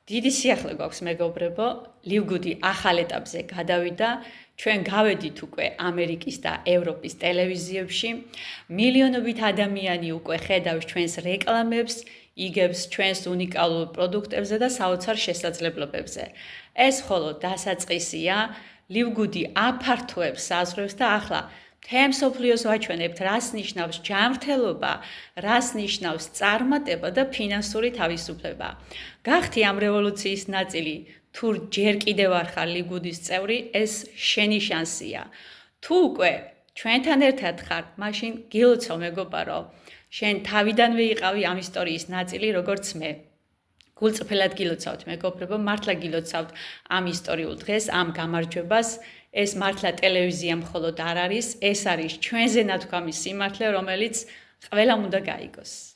დიდი სიახლე გვაქვს მეგობრებო, ლივგუდი ახალ ეტაპზე გადავიდა, ჩვენ გავედით უკვე ამერიკის და ევროპის ტელევიზიებში, მილიონობით ადამიანი უკვე ხედავს ჩვენს რეკლამებს, იგებს ჩვენს უნიკალურ პროდუქტებზე და საოცარ შესაძლებლობებზე. ეს მხოლოდ დასაწყისია, ლივგუდი აფართოებს საზღვრებს და ახლა მთელ მსოფლიოს ვაჩვენებთ, რას ნიშნავს ჯანმრთელობა, რას ნიშნავს წარმატება და ფინანსური თავისუფლება. გახდი ამ რევოლუციის ნაწილი, თუ ჯერ კიდევ არ ხარ ლივგუდის წევრი, ეს შენი შანსია. თუ უკვე ჩვენთან ერთად ხარ, მაშინ გილოცავ მეგობარო, შენ თავიდანვე იყავი ამ ისტორიის ნაწილი, როგორც მე. გულწრფელად გილოცავთ მეგობრებო, მართლა გილოცავთ ამ ისტორიულ დღეს, ამ გამარჯვებას. ეს მართლა ტელევიზია მხოლოდ არ არის, ეს არის ჩვენზე ნათქვამი სიმართლე, რომელიც ყველამ უნდა გაიგოს.